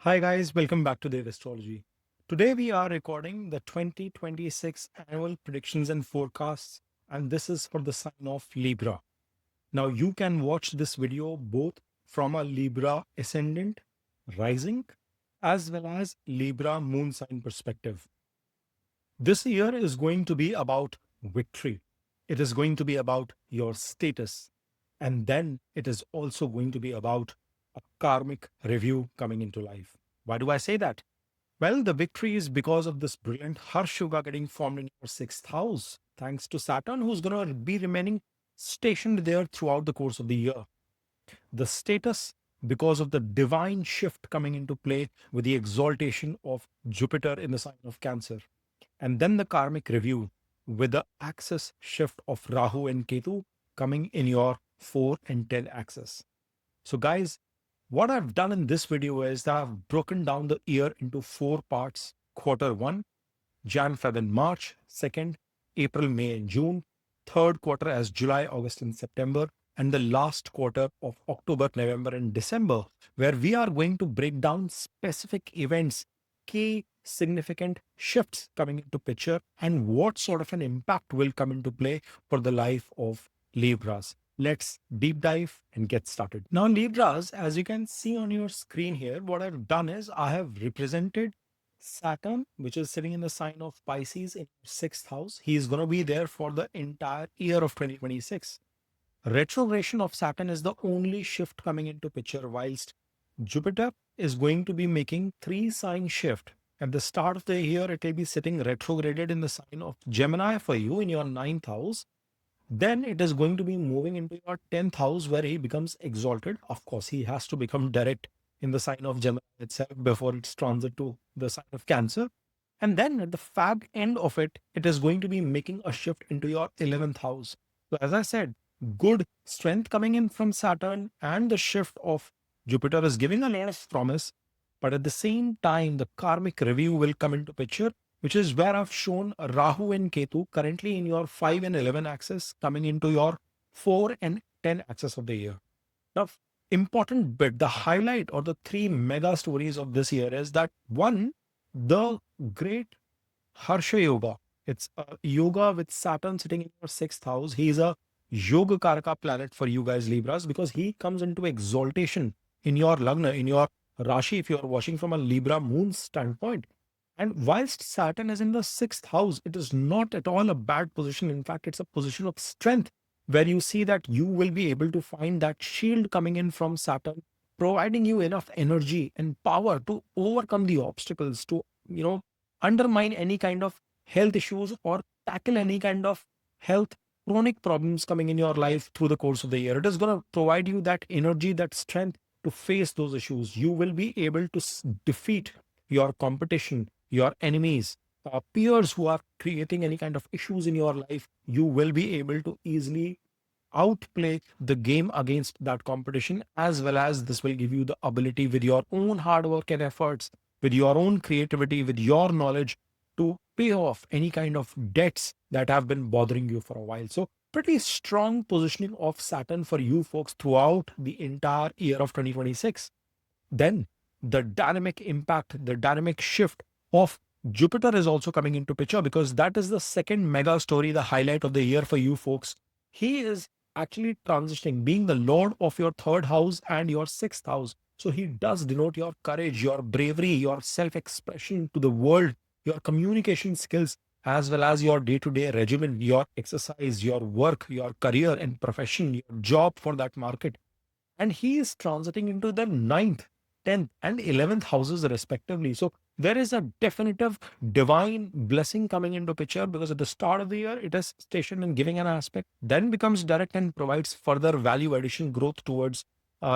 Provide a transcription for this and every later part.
Hi guys, welcome back to Vedic Astrology. Today we are recording the 2026 annual predictions and forecasts, and this is for the sign of Libra. Now you can watch this video both from a Libra ascendant, rising, as well as Libra moon sign perspective. This year is going to be about victory. It is going to be about your status. And then it is also going to be about a karmic review coming into life. Why do I say that? Well, the victory is because of this brilliant Harsh Yoga getting formed in your sixth house, thanks to Saturn, who's going to be remaining stationed there throughout the course of the year. The status, because of the divine shift coming into play with the exaltation of Jupiter in the sign of Cancer. And then the karmic review with the axis shift of Rahu and Ketu coming in your 4 and 10 axis. So, guys, what I've done in this video is that I've broken down the year into 4 parts: quarter 1, Jan, Feb, and March; second, April, May, and June; third quarter as July, August, and September; and the last quarter of October, November, and December, where we are going to break down specific events, key significant shifts coming into picture, and what sort of an impact will come into play for the life of Libras. Let's deep dive and get started. Now, Libras, as you can see on your screen here, what I've done is I have represented Saturn, which is sitting in the sign of Pisces in sixth house. He is going to be there for the entire year of 2026. Retrogression of Saturn is the only shift coming into picture, whilst Jupiter is going to be making 3 sign shift. At the start of the year, it will be sitting retrograded in the sign of Gemini for you in your ninth house. Then it is going to be moving into your 10th house where he becomes exalted. Of course, he has to become direct in the sign of Gemini itself before its transit to the sign of Cancer. And then at the fab end of it, it is going to be making a shift into your 11th house. So, as I said, good strength coming in from Saturn, and the shift of Jupiter is giving a lot of promise. But at the same time, the karmic review will come into picture, which is where I've shown Rahu and Ketu currently in your 5 and 11 axis coming into your 4 and 10 axis of the year. Now, important bit, the highlight or the 3 mega stories of this year is that one, the great Harsha Yoga. It's a yoga with Saturn sitting in your sixth house. He's a Yoga Karaka planet for you guys, Libras, because he comes into exaltation in your Lagna, in your Rashi, if you are watching from a Libra moon standpoint. And whilst Saturn is in the sixth house, it is not at all a bad position. In fact, it's a position of strength where you see that you will be able to find that shield coming in from Saturn, providing you enough energy and power to overcome the obstacles, to, undermine any kind of health issues or tackle any kind of health chronic problems coming in your life through the course of the year. It is going to provide you that energy, that strength to face those issues. You will be able to defeat your competition, your enemies, peers who are creating any kind of issues in your life. You will be able to easily outplay the game against that competition, as well as this will give you the ability with your own hard work and efforts, with your own creativity, with your knowledge, to pay off any kind of debts that have been bothering you for a while. So pretty strong positioning of Saturn for you folks throughout the entire year of 2026. Then the dynamic impact, the dynamic shift of Jupiter is also coming into picture, because that is the second mega story, the highlight of the year for you folks. He is actually transitioning, being the lord of your third house and your sixth house. So he does denote your courage, your bravery, your self-expression to the world, your communication skills, as well as your day-to-day regimen, your exercise, your work, your career and profession, your job for that market. And he is transiting into the ninth, 10th, and 11th houses respectively. So there is a definitive divine blessing coming into picture, because at the start of the year, it is stationed and giving an aspect, then becomes direct and provides further value addition growth towards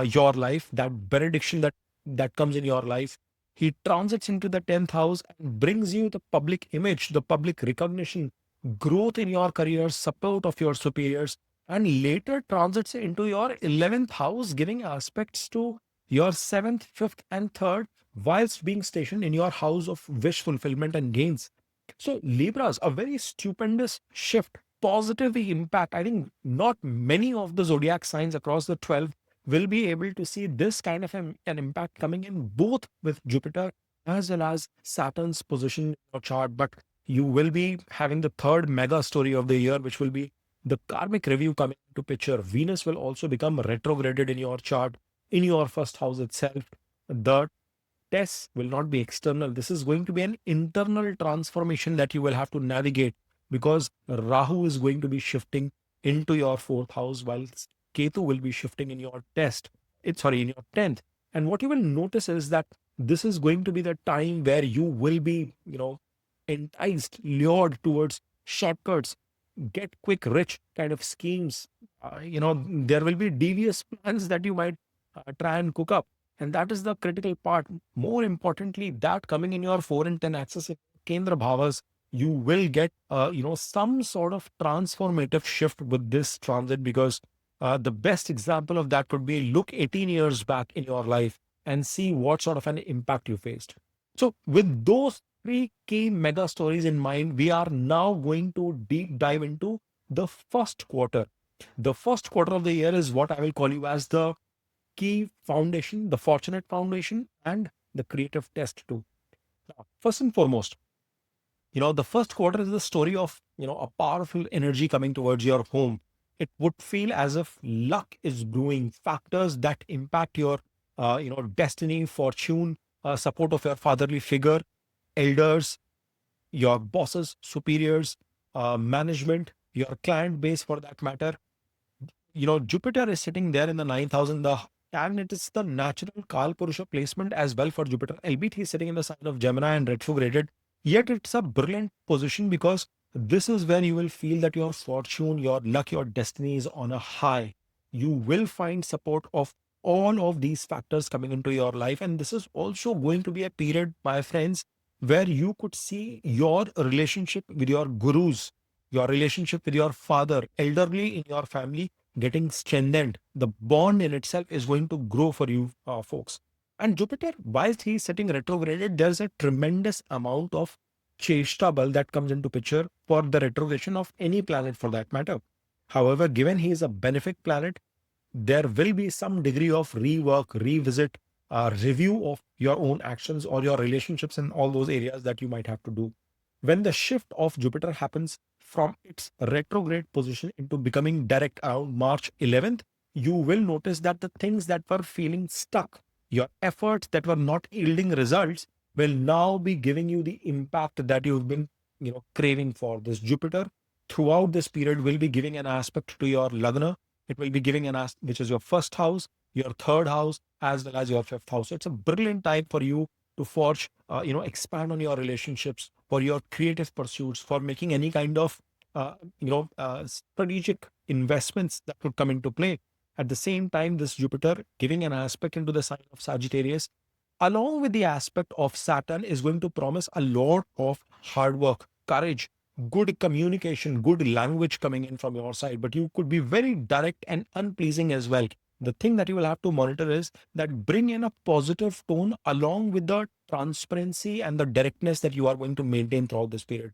your life, that benediction that comes in your life. He transits into the 10th house and brings you the public image, the public recognition, growth in your career, support of your superiors, and later transits into your 11th house, giving aspects to your 7th, 5th, and 3rd, whilst being stationed in your house of wish fulfillment and gains. So, Libras, a very stupendous shift, positive impact. I think not many of the zodiac signs across the 12 will be able to see this kind of an impact coming in both with Jupiter as well as Saturn's position in your chart. But you will be having the third mega story of the year, which will be the karmic review coming into picture. Venus will also become retrograded in your chart, in your first house itself. The tests will not be external. This is going to be an internal transformation that you will have to navigate, because Rahu is going to be shifting into your fourth house, while Ketu will be shifting in your in your 10th. And what you will notice is that this is going to be the time where you will be, enticed, lured towards shortcuts, get quick rich kind of schemes. There will be devious plans that you might try and cook up. And that is the critical part. More importantly, that coming in your 4 and 10 axis in Kendra Bhavas, you will get, some sort of transformative shift with this transit, because the best example of that could be look 18 years back in your life and see what sort of an impact you faced. So, with those three key mega stories in mind, we are now going to deep dive into the first quarter. The first quarter of the year is what I will call you as the key foundation, the fortunate foundation, and the creative test too. Now, first and foremost, the first quarter is the story of, a powerful energy coming towards your home. It would feel as if luck is brewing, factors that impact your, destiny, fortune, support of your fatherly figure, elders, your bosses, superiors, management, your client base for that matter. Jupiter is sitting there in the 9,000, and it is the natural Kal Purusha placement as well for Jupiter. Albeit he's sitting in the sign of Gemini and retrograded, yet it's a brilliant position, because this is where you will feel that your fortune, your luck, your destiny is on a high. You will find support of all of these factors coming into your life. And this is also going to be a period, my friends, where you could see your relationship with your gurus, your relationship with your father, elderly in your family, getting strengthened. The bond in itself is going to grow for you, folks. And Jupiter, whilst he's sitting retrograded, there's a tremendous amount of cheshta bal that comes into picture for the retrogression of any planet for that matter. However, given he is a benefic planet, there will be some degree of rework, revisit, review of your own actions or your relationships in all those areas that you might have to do. When the shift of Jupiter happens from its retrograde position into becoming direct around March 11th, you will notice that the things that were feeling stuck, your efforts that were not yielding results, will now be giving you the impact that you've been, craving for. This Jupiter throughout this period will be giving an aspect to your Lagna. It will be giving an aspect, which is your first house, your third house, as well as your fifth house. So it's a brilliant time for you to forge, expand on your relationships, for your creative pursuits, for making any kind of, strategic investments that could come into play. At the same time, this Jupiter giving an aspect into the sign of Sagittarius, along with the aspect of Saturn, is going to promise a lot of hard work, courage, good communication, good language coming in from your side. But you could be very direct and unpleasing as well. The thing that you will have to monitor is that bring in a positive tone along with the transparency and the directness that you are going to maintain throughout this period.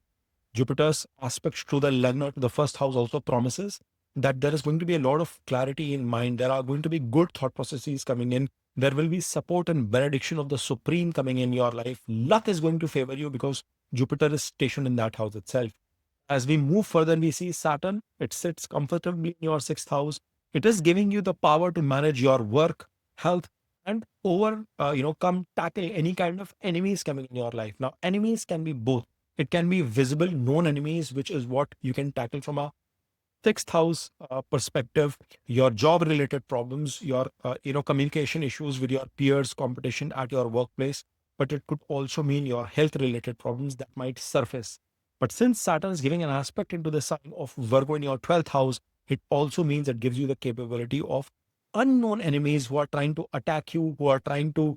Jupiter's aspect to the Lagna, to the first house, also promises that there is going to be a lot of clarity in mind. There are going to be good thought processes coming in. There will be support and benediction of the Supreme coming in your life. Luck is going to favor you because Jupiter is stationed in that house itself. As we move further, we see Saturn. It sits comfortably in your sixth house. It is giving you the power to manage your work, health, and come tackle any kind of enemies coming in your life. Now, enemies can be both. It can be visible, known enemies, which is what you can tackle from a sixth house perspective. Your job related problems, your communication issues with your peers, competition at your workplace. But it could also mean your health related problems that might surface. But since Saturn is giving an aspect into the sign of Virgo in your 12th house, it also means it gives you the capability of unknown enemies who are trying to attack you, who are trying to,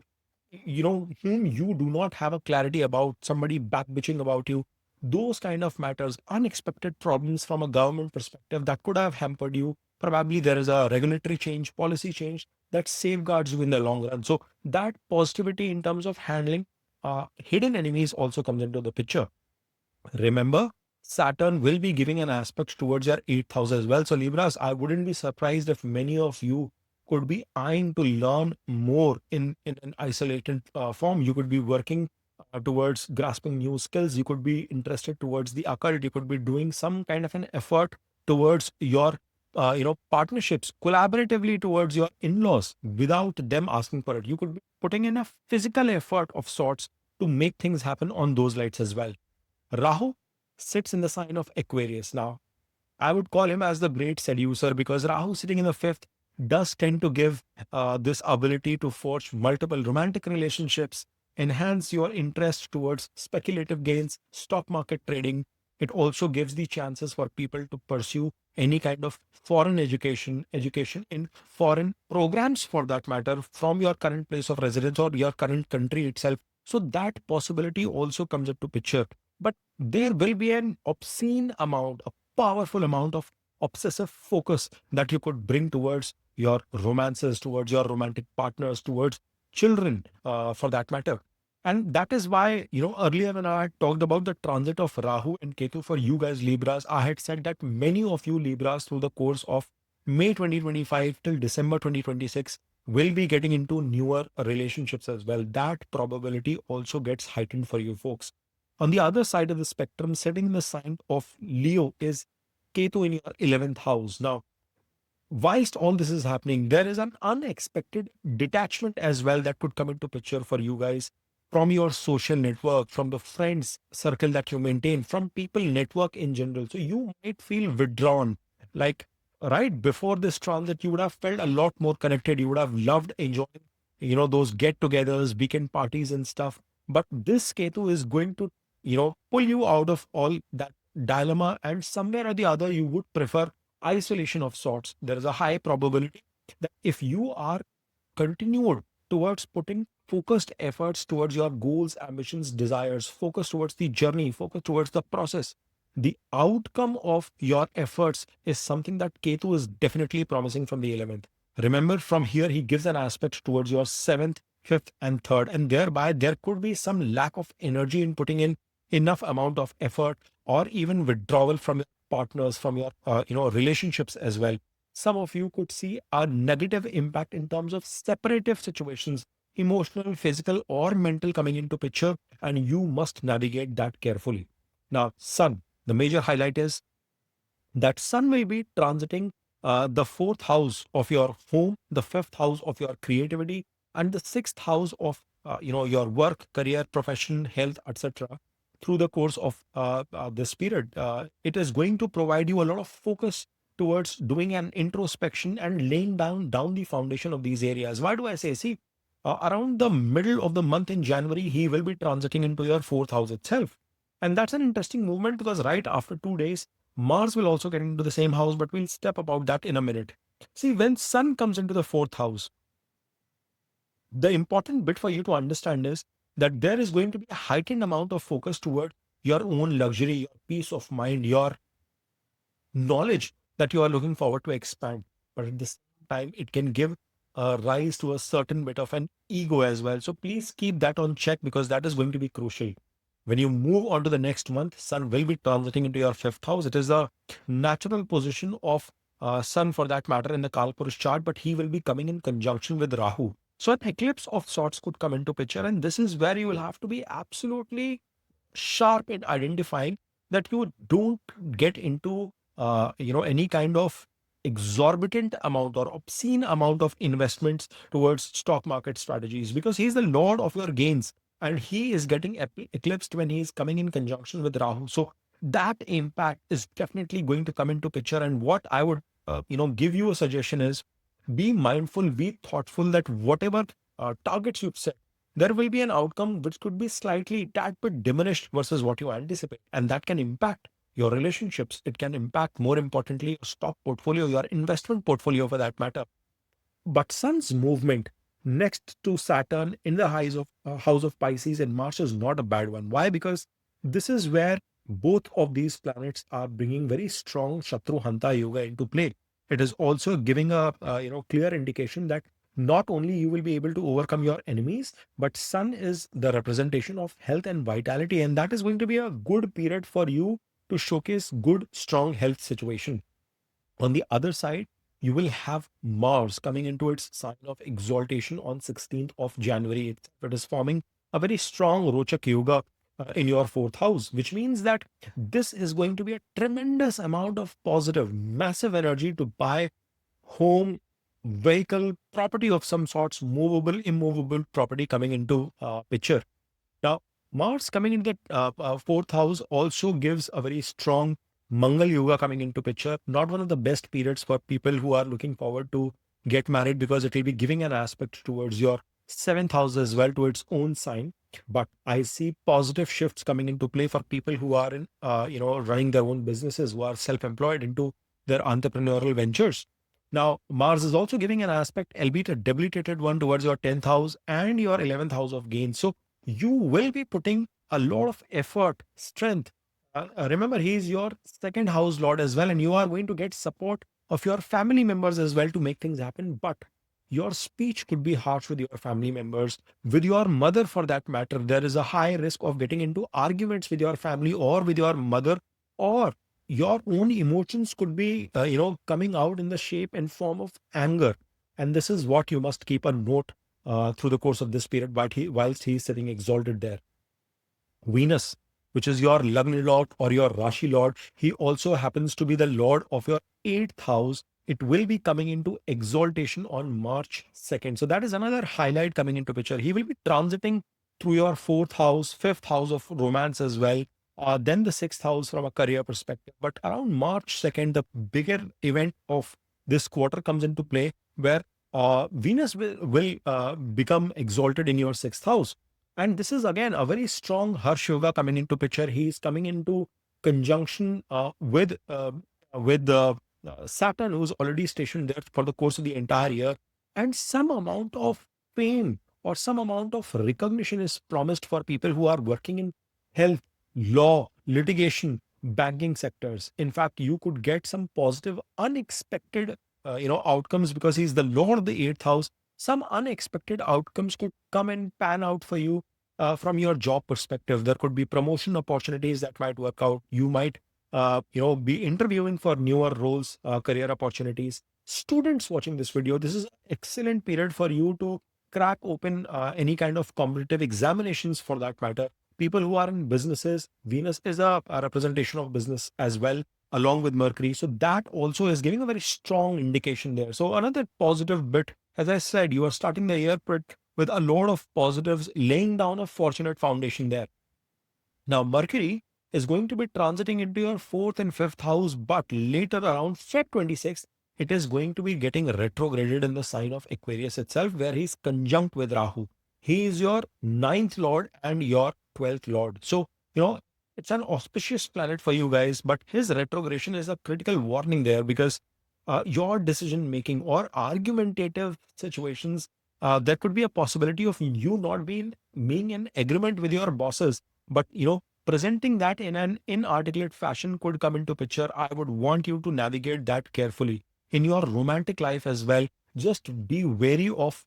whom you do not have a clarity about, somebody back bitching about you. Those kind of matters, unexpected problems from a government perspective that could have hampered you. Probably there is a regulatory change, policy change that safeguards you in the long run. So that positivity in terms of handling hidden enemies also comes into the picture. Remember, Saturn will be giving an aspect towards your 8th house as well. So Libras, I wouldn't be surprised if many of you could be eyeing to learn more in an isolated form. You could be working towards grasping new skills. You could be interested towards the occult. You could be doing some kind of an effort towards your partnerships, collaboratively towards your in-laws without them asking for it. You could be putting in a physical effort of sorts to make things happen on those lights as well. Rahu sits in the sign of Aquarius. Now, I would call him as the great seducer, because Rahu sitting in the fifth does tend to give this ability to forge multiple romantic relationships, enhance your interest towards speculative gains, stock market trading. It also gives the chances for people to pursue any kind of foreign education in foreign programs for that matter, from your current place of residence or your current country itself. So that possibility also comes up to picture. But there will be an obscene amount, a powerful amount of obsessive focus that you could bring towards your romances, towards your romantic partners, towards children, for that matter. And that is why, earlier when I had talked about the transit of Rahu and Ketu for you guys, Libras, I had said that many of you Libras through the course of May 2025 till December 2026 will be getting into newer relationships as well. That probability also gets heightened for you folks. On the other side of the spectrum, sitting in the sign of Leo is Ketu in your 11th house. Now, whilst all this is happening, there is an unexpected detachment as well that could come into picture for you guys from your social network, from the friends circle that you maintain, from people network in general. So you might feel withdrawn. Like right before this transit, you would have felt a lot more connected. You would have loved enjoying, those get-togethers, weekend parties and stuff. But this Ketu is going to, pull you out of all that dilemma, and somewhere or the other, you would prefer isolation of sorts. There is a high probability that if you are continued towards putting focused efforts towards your goals, ambitions, desires, focus towards the journey, focus towards the process, the outcome of your efforts is something that Ketu is definitely promising from the 11th. Remember, from here, he gives an aspect towards your 7th, 5th, and 3rd, and thereby there could be some lack of energy in putting in enough amount of effort, or even withdrawal from your partners, from your relationships as well. Some of you could see a negative impact in terms of separative situations, emotional, physical, or mental coming into picture, and you must navigate that carefully. Now, Sun, the major highlight is that Sun will be transiting the fourth house of your home, the fifth house of your creativity, and the sixth house of your work, career, profession, health, etc. Through the course of this period, it is going to provide you a lot of focus towards doing an introspection and laying down the foundation of these areas. Why do I say? See, around the middle of the month in January, he will be transiting into your fourth house itself. And that's an interesting movement, because right after 2 days, Mars will also get into the same house, but we'll step about that in a minute. See, when Sun comes into the fourth house, the important bit for you to understand is that there is going to be a heightened amount of focus toward your own luxury, your peace of mind, your knowledge that you are looking forward to expand. But at the same time, it can give a rise to a certain bit of an ego as well. So please keep that on check, because that is going to be crucial. When you move on to the next month, Sun will be transiting into your fifth house. It is a natural position of Sun for that matter in the Kalpurush chart, but he will be coming in conjunction with Rahu. So an eclipse of sorts could come into picture, and this is where you will have to be absolutely sharp in identifying that you don't get into any kind of exorbitant amount or obscene amount of investments towards stock market strategies, because he's the lord of your gains, and he is getting eclipsed when he is coming in conjunction with Rahu. So that impact is definitely going to come into picture. And what I would give you a suggestion is, be mindful, be thoughtful that whatever targets you've set, there will be an outcome which could be slightly tad bit diminished versus what you anticipate. And that can impact your relationships. It can impact, more importantly, your stock portfolio, your investment portfolio for that matter. But Sun's movement next to Saturn in the house of Pisces in March is not a bad one. Why? Because this is where both of these planets are bringing very strong Shatru Hanta Yoga into play. It is also giving a clear indication that not only you will be able to overcome your enemies, but Sun is the representation of health and vitality, and that is going to be a good period for you to showcase good, strong health situation. On the other side, you will have Mars coming into its sign of exaltation on 16th of January. It is forming a very strong Rochak Yoga in your fourth house, which means that this is going to be a tremendous amount of positive, massive energy to buy home, vehicle, property of some sorts, movable, immovable property coming into picture. Now, Mars coming in the fourth house also gives a very strong Mangal Yoga coming into picture. Not one of the best periods for people who are looking forward to get married, because it will be giving an aspect towards your seventh house as well to its own sign. But I see positive shifts coming into play for people who are in, running their own businesses, who are self-employed into their entrepreneurial ventures. Now, Mars is also giving an aspect, albeit a debilitated one, towards your 10th house and your 11th house of gain. So you will be putting a lot of effort, strength. Remember, he is your second house lord as well, and you are going to get support of your family members as well to make things happen. But your speech could be harsh with your family members, with your mother for that matter. There is a high risk of getting into arguments with your family or with your mother, or your own emotions could be, coming out in the shape and form of anger. And this is what you must keep a note through the course of this period, whilst he is sitting exalted there. Venus, which is your Lagna Lord or your Rashi Lord, he also happens to be the Lord of your eighth house. It will be coming into exaltation on March 2nd. So that is another highlight coming into picture. He will be transiting through your fourth house, fifth house of romance as well, then the sixth house from a career perspective. But around March 2nd, the bigger event of this quarter comes into play, where Venus will become exalted in your sixth house. And this is again a very strong Harsh Yoga coming into picture. He is coming into conjunction with the Saturn, who's already stationed there for the course of the entire year, and some amount of fame or some amount of recognition is promised for people who are working in health, law, litigation, banking sectors. In fact, you could get some positive, unexpected, outcomes, because he's the Lord of the eighth house. Some unexpected outcomes could come and pan out for you from your job perspective. There could be promotion opportunities that might work out. You might, be interviewing for newer roles, career opportunities. Students watching this video, this is an excellent period for you to crack open any kind of competitive examinations for that matter. People who are in businesses, Venus is a representation of business as well, along with Mercury. So that also is giving a very strong indication there. So another positive bit, as I said, you are starting the year with a lot of positives, laying down a fortunate foundation there. Now, Mercury is going to be transiting into your fourth and fifth house, but later around Feb 26th, it is going to be getting retrograded in the sign of Aquarius itself, where he's conjunct with Rahu. He is your ninth lord and your 12th lord. So, it's an auspicious planet for you guys, but his retrogression is a critical warning there, because your decision making or argumentative situations, there could be a possibility of you not being in agreement with your bosses, but presenting that in an inarticulate fashion could come into picture. I would want you to navigate that carefully in your romantic life as well. Just be wary of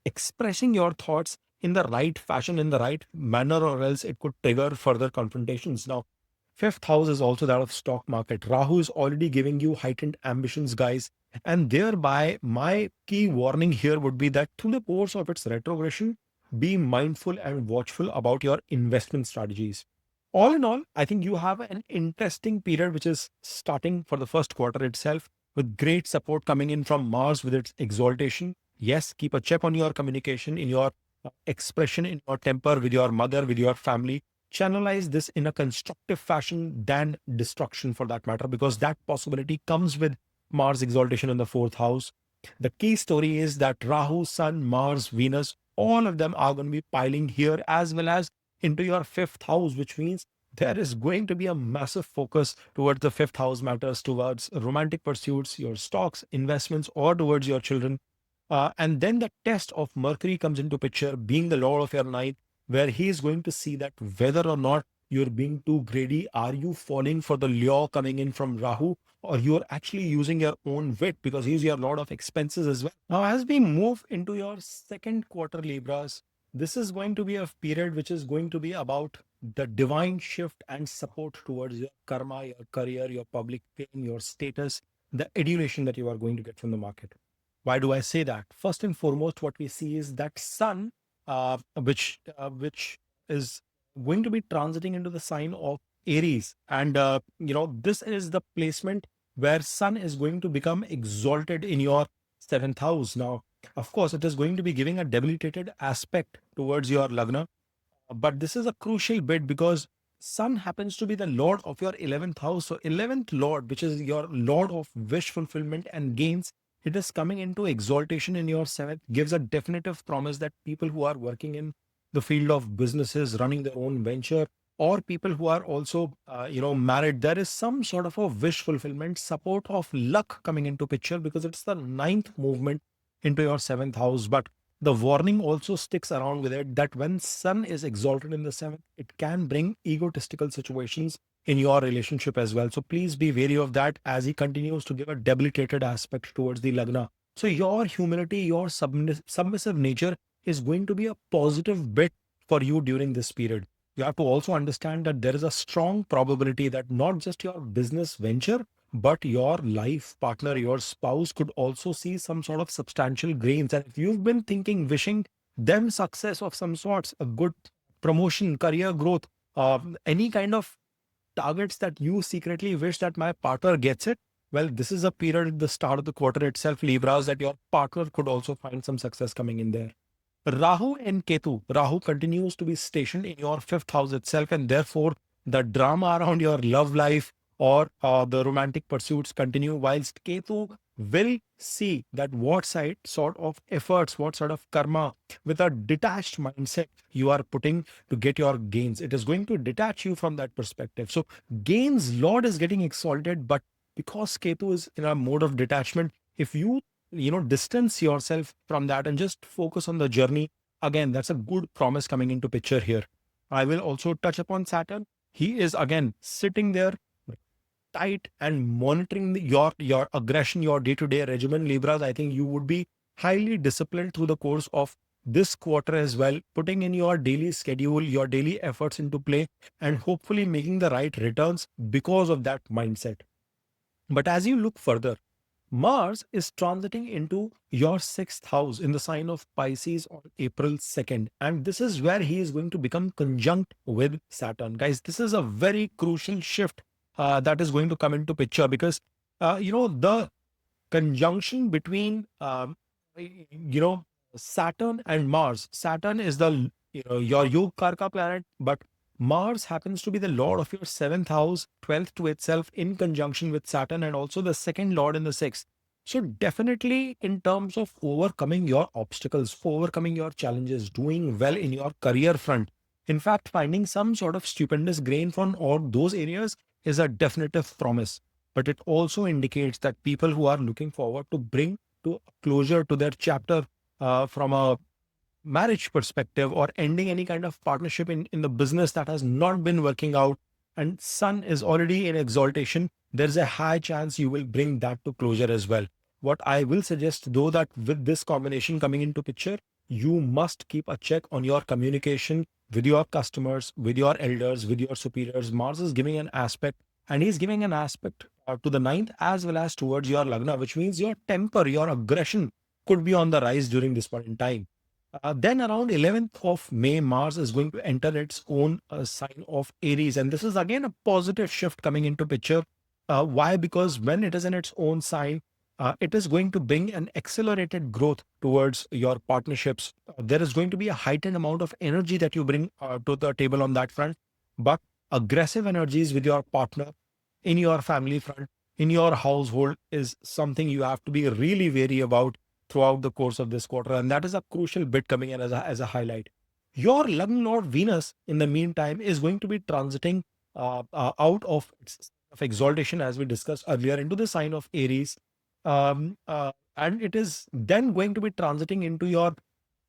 expressing your thoughts in the right fashion, in the right manner, or else it could trigger further confrontations. Now, fifth house is also that of stock market. Rahu is already giving you heightened ambitions, guys. And thereby, my key warning here would be that through the course of its retrogression, be mindful and watchful about your investment strategies. All in all, I think you have an interesting period which is starting for the first quarter itself, with great support coming in from Mars with its exaltation. Yes, keep a check on your communication, in your expression, in your temper with your mother, with your family. Channelize this in a constructive fashion than destruction for that matter, because that possibility comes with Mars exaltation in the fourth house. The key story is that Rahu, Sun, Mars, Venus, all of them are going to be piling here as well as into your fifth house, which means there is going to be a massive focus towards the fifth house matters, towards romantic pursuits, your stocks, investments, or towards your children. And then the test of Mercury comes into picture, being the lord of your ninth, where he is going to see that whether or not you're being too greedy, are you falling for the lure coming in from Rahu, or you're actually using your own wit, because he's your lord of expenses as well. Now, as we move into your second quarter, Libras, this is going to be a period which is going to be about the divine shift and support towards your karma, your career, your public fame, your status. the adulation that you are going to get from the market. Why do I say that? First and foremost, what we see is that sun, which is going to be transiting into the sign of Aries, and this is the placement where sun is going to become exalted in your seventh house. Now, of course, it is going to be giving a debilitated aspect towards your lagna, but this is a crucial bit because sun happens to be the lord of your 11th house. So 11th lord, which is your lord of wish fulfillment and gains, it is coming into exaltation in your seventh, gives a definitive promise that people who are working in the field of businesses, running their own venture, or people who are also married, there is some sort of a wish fulfillment, support of luck coming into picture because it's the ninth movement into your seventh house. But the warning also sticks around with it that when sun is exalted in the seventh, it can bring egotistical situations in your relationship as well. So please be wary of that as he continues to give a debilitated aspect towards the lagna. So your humility, your submissive nature is going to be a positive bit for you during this period. You have to also understand that there is a strong probability that not just your business venture, but your life partner, your spouse could also see some sort of substantial gains. And if you've been thinking, wishing them success of some sorts, a good promotion, career growth, any kind of targets that you secretly wish that my partner gets it, well, this is a period at the start of the quarter itself, Libras, that your partner could also find some success coming in there. Rahu and Ketu. Rahu continues to be stationed in your fifth house itself, and therefore the drama around your love life or the romantic pursuits continue, whilst Ketu will see that what sort of efforts, what sort of karma with a detached mindset you are putting to get your gains. It is going to detach you from that perspective. So gains Lord is getting exalted, but because Ketu is in a mode of detachment, if you distance yourself from that and just focus on the journey, again, that's a good promise coming into picture here. I will also touch upon Saturn. He is again sitting there tight and monitoring your aggression, your day-to-day regimen. Libras, I think you would be highly disciplined through the course of this quarter as well, putting in your daily schedule, your daily efforts into play, and hopefully making the right returns because of that mindset. But as you look further, Mars is transiting into your sixth house in the sign of Pisces on April 2nd. And this is where he is going to become conjunct with Saturn. Guys, this is a very crucial shift that is going to come into picture because, the conjunction between, Saturn and Mars. Saturn is your Yog Karka planet, but Mars happens to be the lord of your seventh house, 12th to itself, in conjunction with Saturn, and also the second lord in the sixth. So, definitely, in terms of overcoming your obstacles, overcoming your challenges, doing well in your career front, in fact, finding some sort of stupendous gain from all those areas is a definitive promise. But it also indicates that people who are looking forward to bring to closure to their chapter from a marriage perspective or ending any kind of partnership in the business that has not been working out and sun is already in exaltation, there's a high chance you will bring that to closure as well. What I will suggest though, that with this combination coming into picture, you must keep a check on your communication with your customers, with your elders, with your superiors. Mars is giving an aspect, and he's giving an aspect to the ninth as well as towards your lagna, which means your temper, your aggression could be on the rise during this point in time. Then around 11th of May, Mars is going to enter its own sign of Aries. And this is again a positive shift coming into picture. Why? Because when it is in its own sign, it is going to bring an accelerated growth towards your partnerships. There is going to be a heightened amount of energy that you bring to the table on that front. But aggressive energies with your partner, in your family front, in your household is something you have to be really wary about throughout the course of this quarter. And that is a crucial bit coming in as a highlight. Your Lagna Lord Venus, in the meantime, is going to be transiting out of of exaltation, as we discussed earlier, into the sign of Aries. And it is then going to be transiting into your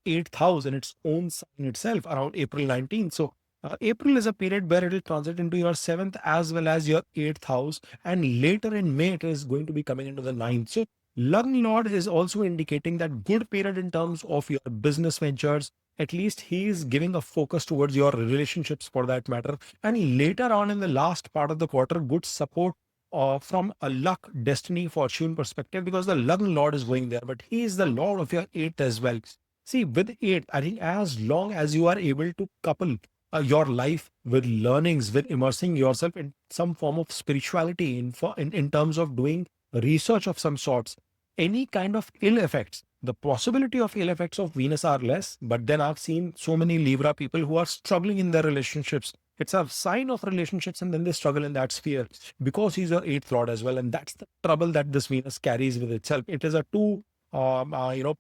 eighth house in its own sign itself around April 19th. So April is a period where it will transit into your seventh as well as your eighth house. And later in May, it is going to be coming into the ninth. So Lagna Lord is also indicating that good period in terms of your business ventures. At least he is giving a focus towards your relationships for that matter. And later on in the last part of the quarter, good support from a luck, destiny, fortune perspective, because the luck lord is going there, but he is the lord of your eighth as well. See, with eight, I think as long as you are able to couple your life with learnings, with immersing yourself in some form of spirituality, in terms of doing research of some sorts, any kind of ill effects, the possibility of ill effects of Venus are less. But then I've seen so many Libra people who are struggling in their relationships. It's a sign of relationships, and then they struggle in that sphere because he's your eighth lord as well. And that's the trouble that this Venus carries with itself. It is a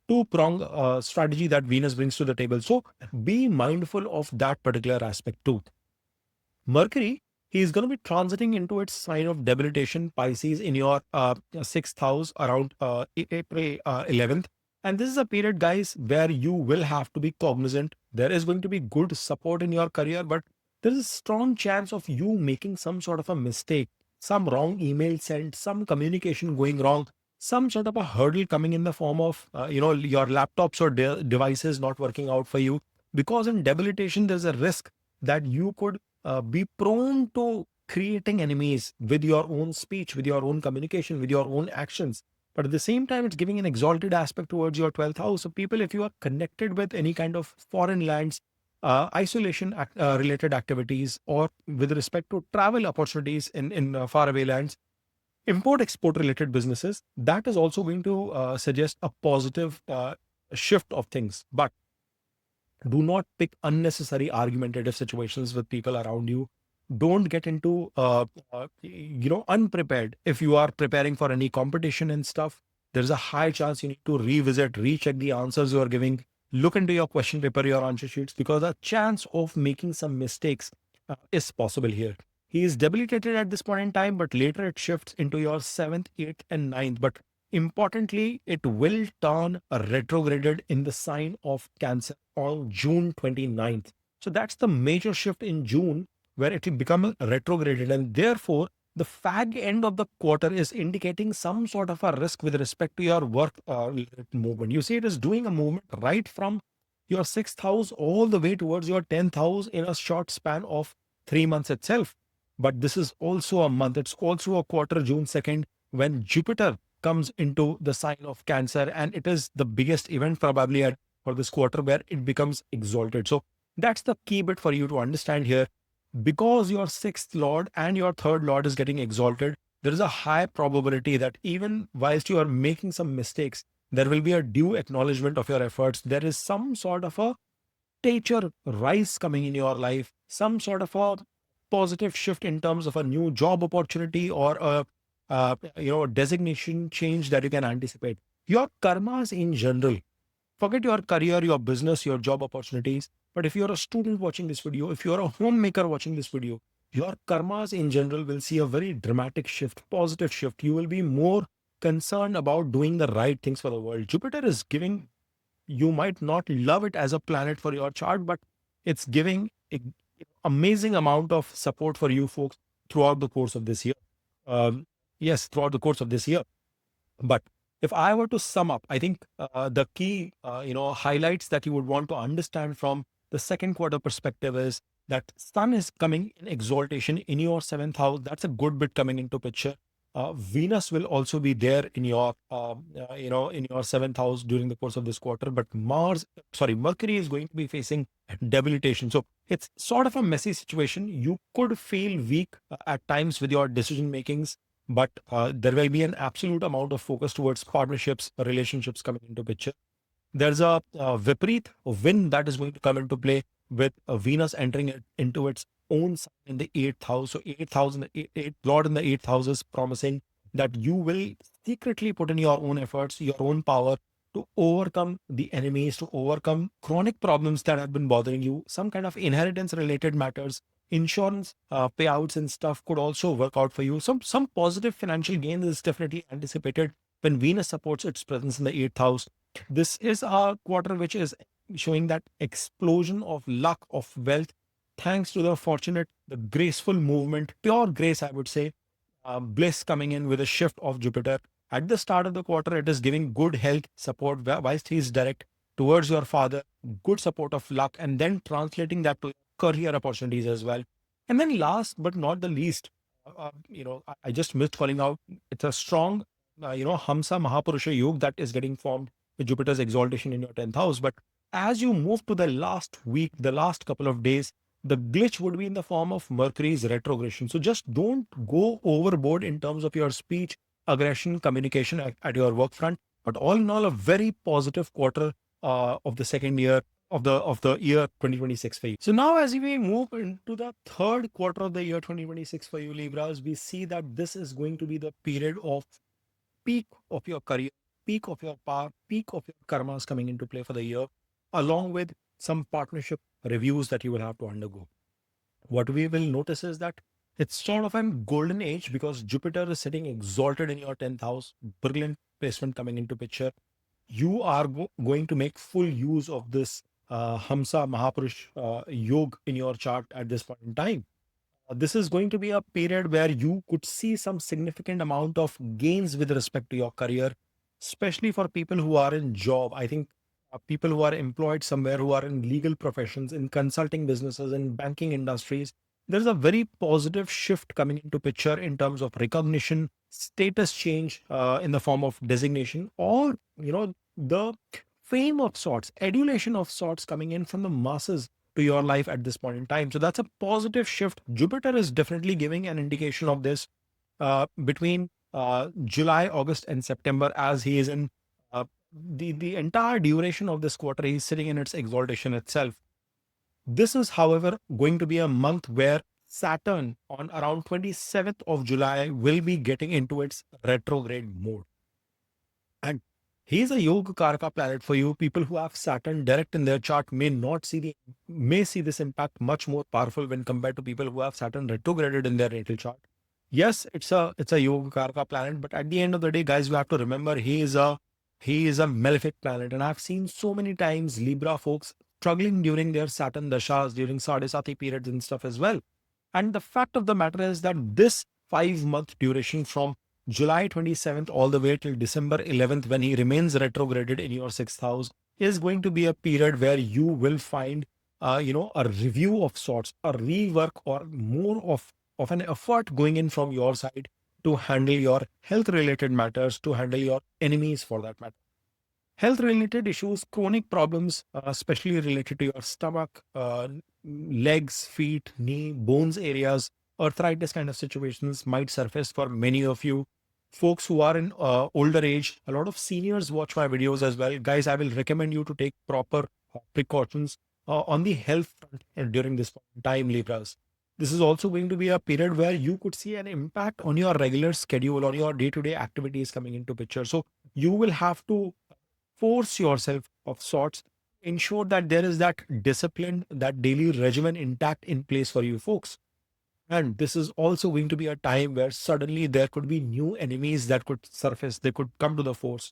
two-prong strategy that Venus brings to the table. So be mindful of that particular aspect too. Mercury, he is going to be transiting into its sign of debilitation, Pisces, in your sixth house around April 11th. And this is a period, guys, where you will have to be cognizant. There is going to be good support in your career, but there is a strong chance of you making some sort of a mistake, some wrong email sent, some communication going wrong, some sort of a hurdle coming in the form of, your laptops or devices not working out for you. Because in debilitation, there's a risk that you could be prone to creating enemies with your own speech, with your own communication, with your own actions. But at the same time, it's giving an exalted aspect towards your 12th house. So, people, if you are connected with any kind of foreign lands, isolation related activities, or with respect to travel opportunities in faraway lands, import export related businesses, that is also going to suggest a positive shift of things. But do not pick unnecessary argumentative situations with people around you. Don't get into unprepared. If you are preparing for any competition and stuff, there's a high chance you need to revisit, recheck the answers you are giving, look into your question paper, your answer sheets, because a chance of making some mistakes is possible here. He is debilitated at this point in time, but later it shifts into your seventh, eighth, and ninth. But importantly, it will turn retrograded in the sign of Cancer on June 29th. So that's the major shift in June, where it will become retrograded. And therefore, the fag end of the quarter is indicating some sort of a risk with respect to your work movement. You see, it is doing a movement right from your sixth house all the way towards your 10th house in a short span of 3 months itself. But this is also a month, it's also a quarter, June 2nd, when Jupiter comes into the sign of Cancer, and it is the biggest event probably for this quarter where it becomes exalted. So that's the key bit for you to understand here. Because your sixth lord and your third lord is getting exalted, there is a high probability that even whilst you are making some mistakes, there will be a due acknowledgement of your efforts. There is some sort of a stature rise coming in your life, some sort of a positive shift in terms of a new job opportunity, or a designation change that you can anticipate. Your karmas in general, forget your career, your business, your job opportunities. But if you're a student watching this video, if you're a homemaker watching this video, your karmas in general will see a very dramatic shift, positive shift. You will be more concerned about doing the right things for the world. Jupiter is giving, you might not love it as a planet for your chart, but it's giving amazing amount of support for you folks throughout the course of this year. Yes, throughout the course of this year. But if I were to sum up, I think the key, highlights that you would want to understand from the second quarter perspective is that Sun is coming in exaltation in your seventh house. That's a good bit coming into picture. Venus will also be there in your, in your seventh house during the course of this quarter. But Mercury is going to be facing debilitation. So it's sort of a messy situation. You could feel weak at times with your decision makings, but there will be an absolute amount of focus towards partnerships, relationships coming into picture. There's a Viparit wind that is going to come into play with Venus entering into its own sign in the eighth house. So eighth house and the eighth lord in the eighth house is promising that you will secretly put in your own efforts, your own power to overcome the enemies, to overcome chronic problems that have been bothering you. Some kind of inheritance related matters, insurance payouts and stuff could also work out for you. Some positive financial gain is definitely anticipated when Venus supports its presence in the eighth house. This is a quarter which is showing that explosion of luck, of wealth, thanks to the fortunate, the graceful movement, pure grace, I would say, bliss coming in with a shift of Jupiter. At the start of the quarter, it is giving good health support whilst he is direct towards your father, good support of luck, and then translating that to career opportunities as well. And then last but not the least, I just missed calling out. It's a strong, Hamsa Mahapurusha Yoga that is getting formed with Jupiter's exaltation in your 10th house. But as you move to the last week, the last couple of days, the glitch would be in the form of Mercury's retrogression. So just don't go overboard in terms of your speech, aggression, communication at your work front. But all in all, a very positive quarter of the second year of the year 2026 for you. So now as we move into the third quarter of the year 2026 for you Libras, we see that this is going to be the period of peak of your career, peak of your power, peak of your karmas coming into play for the year, along with some partnership reviews that you will have to undergo. What we will notice is that it's sort of a golden age because Jupiter is sitting exalted in your 10th house, brilliant placement coming into picture. You are going to make full use of this Hamsa Mahapurush Yoga in your chart at this point in time. This is going to be a period where you could see some significant amount of gains with respect to your career, especially for people who are in job. I think people who are employed somewhere, who are in legal professions, in consulting businesses, in banking industries, there's a very positive shift coming into picture in terms of recognition, status change in the form of designation, or the fame of sorts, adulation of sorts coming in from the masses to your life at this point in time. So that's a positive shift. Jupiter is definitely giving an indication of this between July, August, and September, as he is in the entire duration of this quarter. He's sitting in its exaltation itself. This is, however, going to be a month where Saturn on around 27th of July will be getting into its retrograde mode. And he's a Yoga Karaka planet for you. People who have Saturn direct in their chart may see this impact much more powerful when compared to people who have Saturn retrograded in their natal chart. Yes, it's a Yoga Karaka planet, but at the end of the day, guys, we have to remember he is a malefic planet. And I've seen so many times Libra folks struggling during their Saturn dashas, during Sadhisati periods and stuff as well. And the fact of the matter is that this 5 month duration from July 27th all the way till December 11th, when he remains retrograded in your sixth house, is going to be a period where you will find, a review of sorts, a rework, or more of an effort going in from your side to handle your health related matters, to handle your enemies for that matter. Health related issues, chronic problems, especially related to your stomach, legs, feet, knee, bones areas, arthritis kind of situations might surface for many of you. Folks who are in older age, a lot of seniors watch my videos as well. Guys, I will recommend you to take proper precautions on the health front during this time, Libras. This is also going to be a period where you could see an impact on your regular schedule, on your day-to-day activities coming into picture. So you will have to force yourself of sorts, ensure that there is that discipline, that daily regimen intact in place for you folks. And this is also going to be a time where suddenly there could be new enemies that could surface, they could come to the force.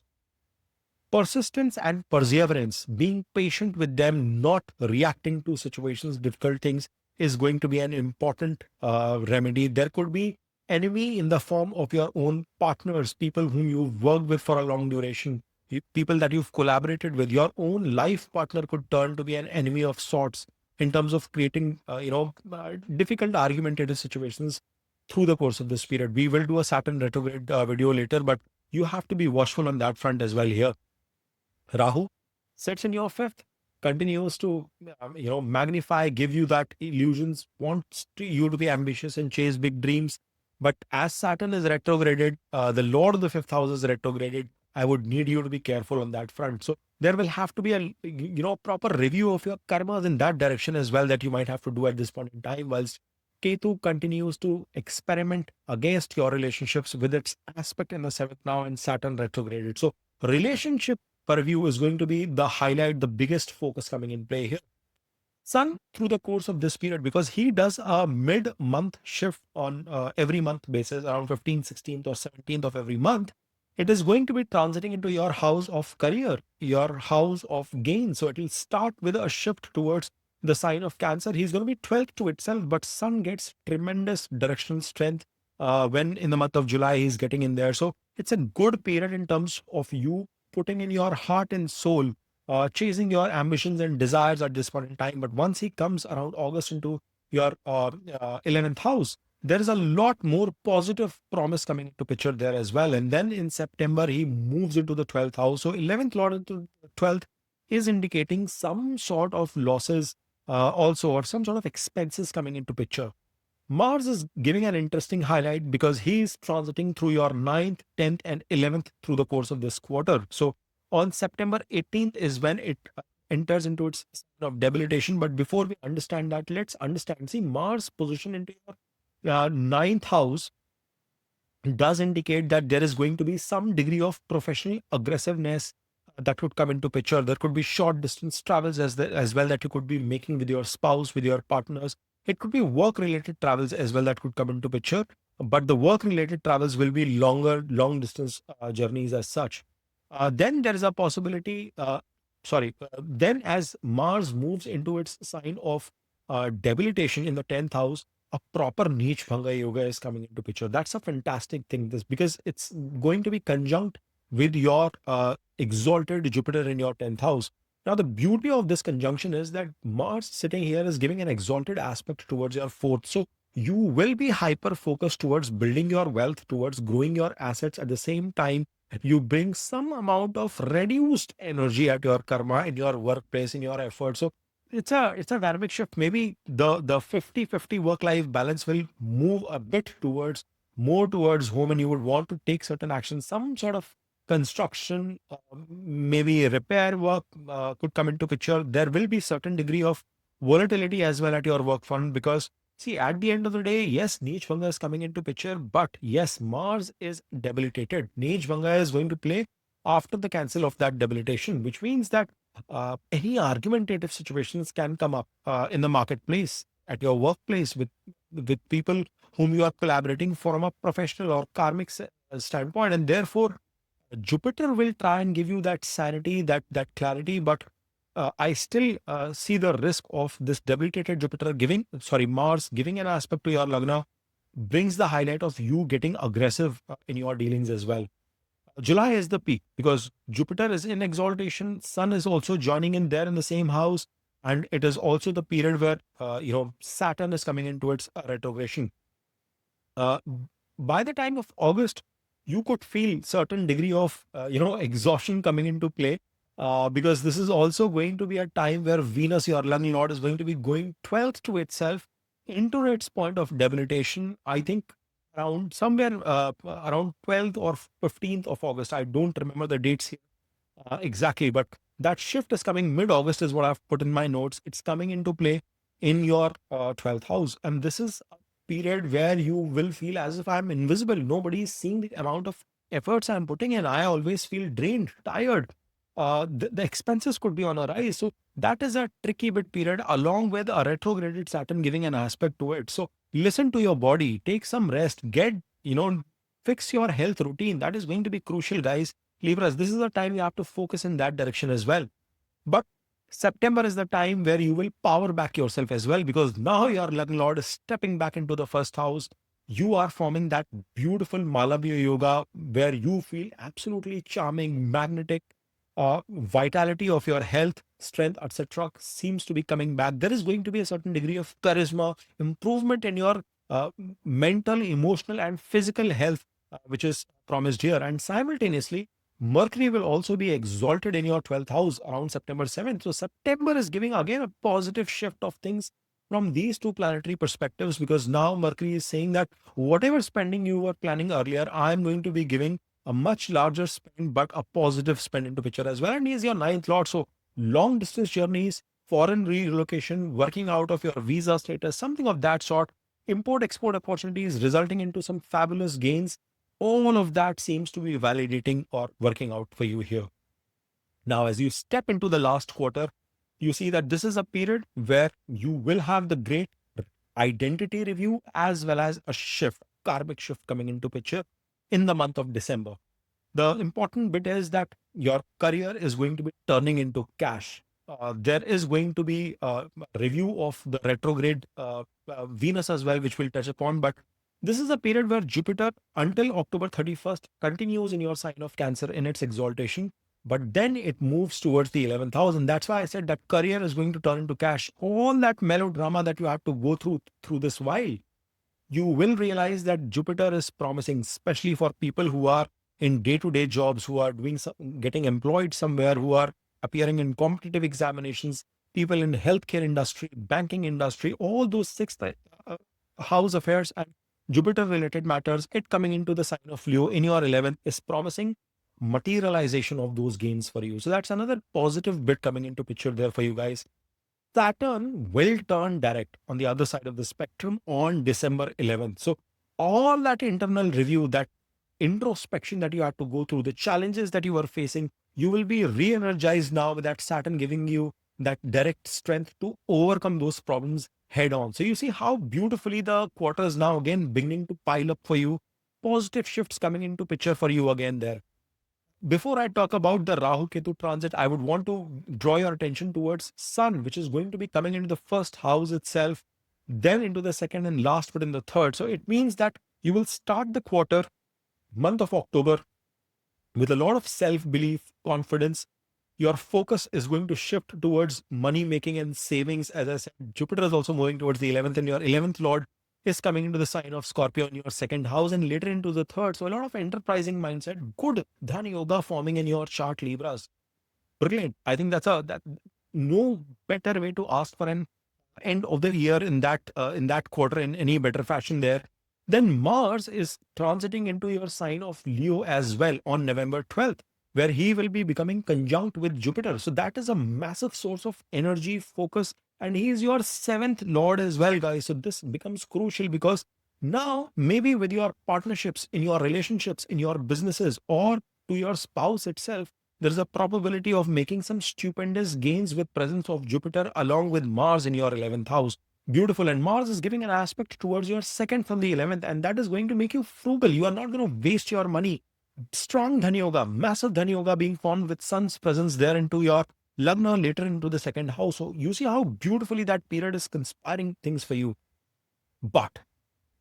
Persistence and perseverance, being patient with them, not reacting to situations, difficult things, is going to be an important remedy. There could be enemy in the form of your own partners, people whom you've worked with for a long duration, people that you've collaborated with. Your own life partner could turn to be an enemy of sorts in terms of creating, difficult argumentative situations through the course of this period. We will do a Saturn retrograde video later, but you have to be watchful on that front as well here. Rahu sits in your fifth, continues to magnify, give you that illusions, wants you to be ambitious and chase big dreams. But as Saturn is retrograded, the Lord of the fifth house is retrograded. I would need you to be careful on that front. So there will have to be a proper review of your karmas in that direction as well that you might have to do at this point in time, whilst Ketu continues to experiment against your relationships with its aspect in the seventh now and Saturn retrograded. So relationship purview is going to be the highlight, the biggest focus coming in play here. Sun, through the course of this period, because he does a mid-month shift on every month basis, around 15th, 16th, or 17th of every month, it is going to be transiting into your house of career, your house of gain. So it will start with a shift towards the sign of Cancer. He's going to be 12th to itself, but Sun gets tremendous directional strength when in the month of July he's getting in there. So it's a good period in terms of you putting in your heart and soul, chasing your ambitions and desires at this point in time. But once he comes around August into your 11th house, there is a lot more positive promise coming into picture there as well. And then in September, he moves into the 12th house. So 11th Lord into the 12th is indicating some sort of losses also, or some sort of expenses coming into picture. Mars is giving an interesting highlight because he is transiting through your 9th, 10th, and 11th through the course of this quarter. So on September 18th is when it enters into its sign of debilitation. But before we understand that, let's understand. See, Mars position into your ninth house does indicate that there is going to be some degree of professional aggressiveness that would come into picture. There could be short distance travels as well that you could be making with your spouse, with your partners. It could be work related travels as well that could come into picture. But the work related travels will be longer, long distance journeys as such. Then there is a possibility. Then as Mars moves into its sign of debilitation in the 10th house, a proper niche fungi yoga is coming into picture. That's a fantastic thing. This because it's going to be conjunct with your exalted Jupiter in your 10th house. Now, the beauty of this conjunction is that Mars sitting here is giving an exalted aspect towards your fourth. So you will be hyper focused towards building your wealth, towards growing your assets. At the same time, you bring some amount of reduced energy at your karma in your workplace, in your efforts. So it's a dynamic shift. Maybe the 50-50 work life balance will move a bit towards more towards home, and you would want to take certain actions. Some sort of construction, maybe repair work could come into picture. There will be certain degree of volatility as well at your work front, because see, at the end of the day, yes, niche fungi is coming into picture, but yes, Mars is debilitated. Niche fungi is going to play after the cancel of that debilitation, which means that any argumentative situations can come up in the marketplace, at your workplace, with people whom you are collaborating from a professional or karmic standpoint. And therefore, Jupiter will try and give you that sanity, that clarity, but I still see the risk of this debilitated Jupiter Mars giving an aspect to your Lagna brings the highlight of you getting aggressive in your dealings as well. July is the peak because Jupiter is in exaltation. Sun is also joining in there in the same house. And it is also the period where, Saturn is coming into its retrogression. Uh, by the time of August, you could feel certain degree of, exhaustion coming into play. Because this is also going to be a time where Venus, your lucky lord, is going to be going 12th to itself into its point of debilitation. I think around somewhere around 12th or 15th of August. I don't remember the dates here exactly, but that shift is coming mid-August is what I've put in my notes. It's coming into play in your 12th house. And this is a period where you will feel as if I'm invisible. Nobody is seeing the amount of efforts I'm putting in. I always feel drained, tired. The expenses could be on a rise. So that is a tricky bit period, along with a retrograded Saturn giving an aspect to it. So listen to your body, take some rest, fix your health routine. That is going to be crucial, guys. Libras, this is the time you have to focus in that direction as well. But September is the time where you will power back yourself as well, because now your Lord is stepping back into the first house. You are forming that beautiful Malavya yoga where you feel absolutely charming, magnetic. Vitality of your health, strength, etc., seems to be coming back. There is going to be a certain degree of charisma, improvement in your uh, mental, emotional, and physical health, which is promised here. And simultaneously, Mercury will also be exalted in your 12th house around September 7th. So September is giving again a positive shift of things from these two planetary perspectives, because now Mercury is saying that whatever spending you were planning earlier, I am going to be giving a much larger spend, but a positive spend into picture as well. And he is your ninth lord. So long distance journeys, foreign relocation, working out of your visa status, something of that sort, import export opportunities resulting into some fabulous gains, all of that seems to be validating or working out for you here. Now, as you step into the last quarter, you see that this is a period where you will have the great identity review as well as a shift, karmic shift coming into picture in the month of December. The important bit is that your career is going to be turning into cash. There is going to be a review of the retrograde Venus as well, which we'll touch upon. But this is a period where Jupiter, until October 31st, continues in your sign of Cancer in its exaltation. But then it moves towards the 11th house. And that's why I said that career is going to turn into cash. All that melodrama that you have to go through this while You will realize that Jupiter is promising, especially for people who are in day-to-day jobs, who are doing some, getting employed somewhere, who are appearing in competitive examinations, people in healthcare industry, banking industry, all those uh, house affairs and Jupiter related matters, it coming into the sign of Leo in your 11th is promising materialization of those gains for you. So that's another positive bit coming into picture there for you guys. Saturn will turn direct on the other side of the spectrum on December 11th. So all that internal review, that introspection that you had to go through, the challenges that you were facing, you will be re-energized now with that Saturn giving you that direct strength to overcome those problems head on. So you see how beautifully the quarter is now again beginning to pile up for you. Positive shifts coming into picture for you again there. Before I talk about the Rahu Ketu transit, I would want to draw your attention towards Sun, which is going to be coming into the first house itself, then into the second, and last but in the third. So it means that you will start the quarter, month of October, with a lot of self belief, confidence. Your focus is going to shift towards money making and savings. As I said, Jupiter is also moving towards the 11th, and your 11th Lord is coming into the sign of Scorpio in your second house and later into the third. So, a lot of enterprising mindset, good Dhani Yoga forming in your chart, Libras. Brilliant. I think that no better way to ask for an end of the year in that quarter in any better fashion there. Then Mars is transiting into your sign of Leo as well on November 12th, where he will be becoming conjunct with Jupiter. So that is a massive source of energy, focus, and he is your seventh lord as well, guys. So this becomes crucial because now maybe with your partnerships, in your relationships, in your businesses, or to your spouse itself, there is a probability of making some stupendous gains with presence of Jupiter along with Mars in your 11th house. Beautiful. And Mars is giving an aspect towards your second from the 11th, and that is going to make you frugal. You are not going to waste your money. Strong Dhani Yoga, massive Dhani Yoga being formed with Sun's presence there into your Lagna later into the second house. So you see how beautifully that period is conspiring things for you. But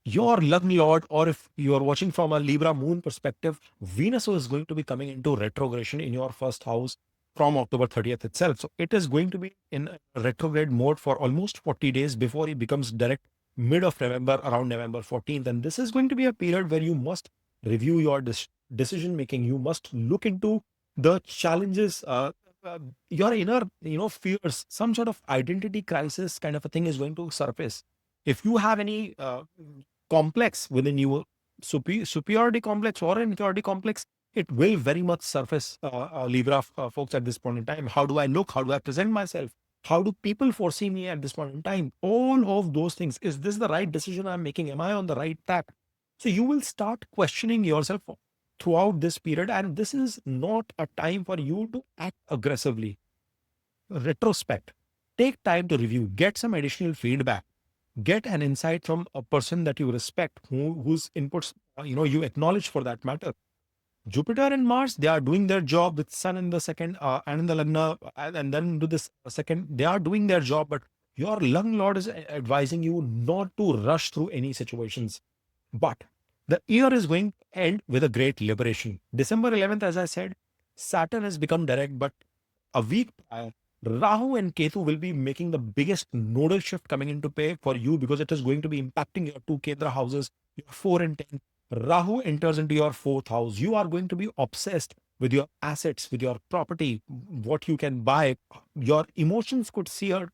your Lagna Lord, or if you are watching from a Libra moon perspective, Venus is going to be coming into retrogression in your first house from October 30th itself. So it is going to be in a retrograde mode for almost 40 days before it becomes direct mid of November, around November 14th. And this is going to be a period where you must review your decision making. You must look into the challenges, uh, your inner, fears, some sort of identity crisis kind of a thing is going to surface. If you have any complex within you, superiority complex or inferiority complex, it will very much surface, Libra folks, at this point in time. How do I look? How do I present myself? How do people foresee me at this point in time? All of those things. Is this the right decision I'm making? Am I on the right track? So you will start questioning yourself throughout this period. And this is not a time for you to act aggressively. Retrospect. Take time to review, get some additional feedback, get an insight from a person that you respect, whose inputs you acknowledge for that matter. Jupiter and Mars, they are doing their job with Sun in the second and in the Lagna, and then into this second, they are doing their job. But your Lung Lord is advising you not to rush through any situations. But the year is going to end with a great liberation. December 11th, as I said, Saturn has become direct, but a week prior, Rahu and Ketu will be making the biggest nodal shift coming into play for you because it is going to be impacting your two Kendra houses, your 4 and 10. Rahu enters into your fourth house. You are going to be obsessed with your assets, with your property, what you can buy. Your emotions could see a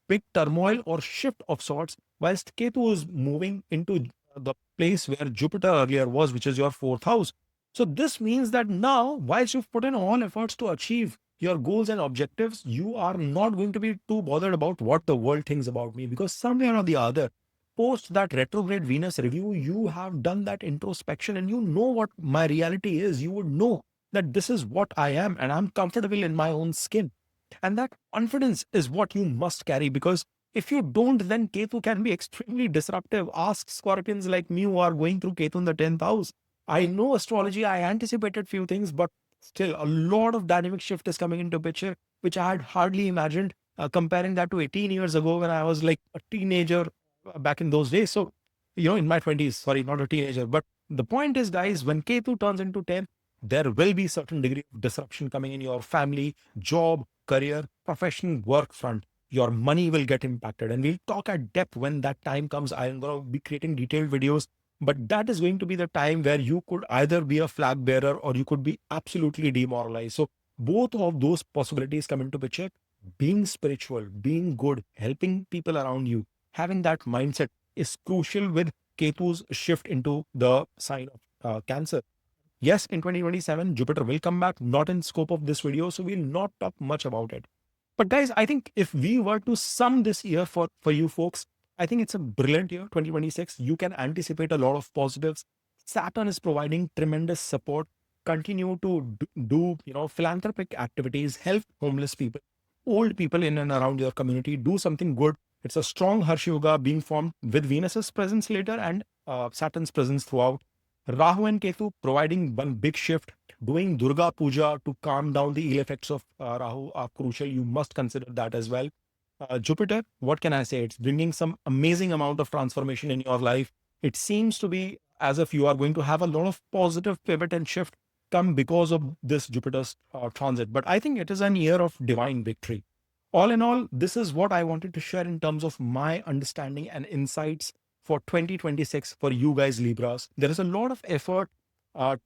big turmoil or shift of sorts, whilst Ketu is moving into the place where Jupiter earlier was, which is your fourth house. So this means that now, whilst you've put in all efforts to achieve your goals and objectives, you are not going to be too bothered about what the world thinks about me, because somewhere or the other, post that retrograde Venus review, you have done that introspection and you know what my reality is. You would know that this is what I am and I'm comfortable in my own skin. And that confidence is what you must carry, because if you don't, then Ketu can be extremely disruptive. Ask Scorpions like me who are going through Ketu in the 10th house. I know astrology, I anticipated few things, but still a lot of dynamic shift is coming into picture, which I had hardly imagined, comparing that to 18 years ago when I was like a teenager back in those days. So, in my 20s, sorry, not a teenager. But the point is, guys, when Ketu turns into 10, there will be certain degree of disruption coming in your family, job, career, profession, work front. your money will get impacted. And we'll talk at depth when that time comes. I'm going to be creating detailed videos, but that is going to be the time where you could either be a flag bearer or you could be absolutely demoralized. So both of those possibilities come into picture. Being spiritual, being good, helping people around you, having that mindset is crucial with Ketu's shift into the sign of Cancer. Yes, in 2027, Jupiter will come back, not in scope of this video, so we'll not talk much about it. But guys, I think if we were to sum this year for you folks, I think it's a brilliant year, 2026. You can anticipate a lot of positives. Saturn is providing tremendous support. Continue to do philanthropic activities, help homeless people, old people in and around your community, do something good. It's a strong Harsh Yoga being formed with Venus's presence later and Saturn's presence throughout. Rahu and Ketu providing one big shift. Doing Durga Puja to calm down the ill effects of Rahu are crucial. You must consider that as well. Jupiter, what can I say? It's bringing some amazing amount of transformation in your life. It seems to be as if you are going to have a lot of positive pivot and shift come because of this Jupiter's transit. But I think it is an year of divine victory. All in all, this is what I wanted to share in terms of my understanding and insights for 2026 for you guys, Libras. There is a lot of effort,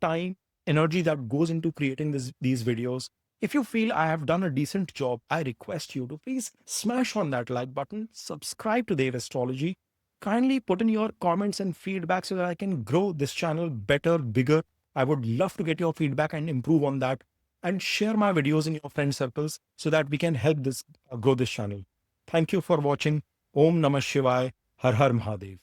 time, energy that goes into creating these videos. If you feel I have done a decent job, I request you to please smash on that like button, subscribe to Dev Astrology, kindly put in your comments and feedback so that I can grow this channel better, bigger. I would love to get your feedback and improve on that, and share my videos in your friend circles so that we can help this grow this channel. Thank you for watching. Om Namah Shivaya. Har Har Mahadev.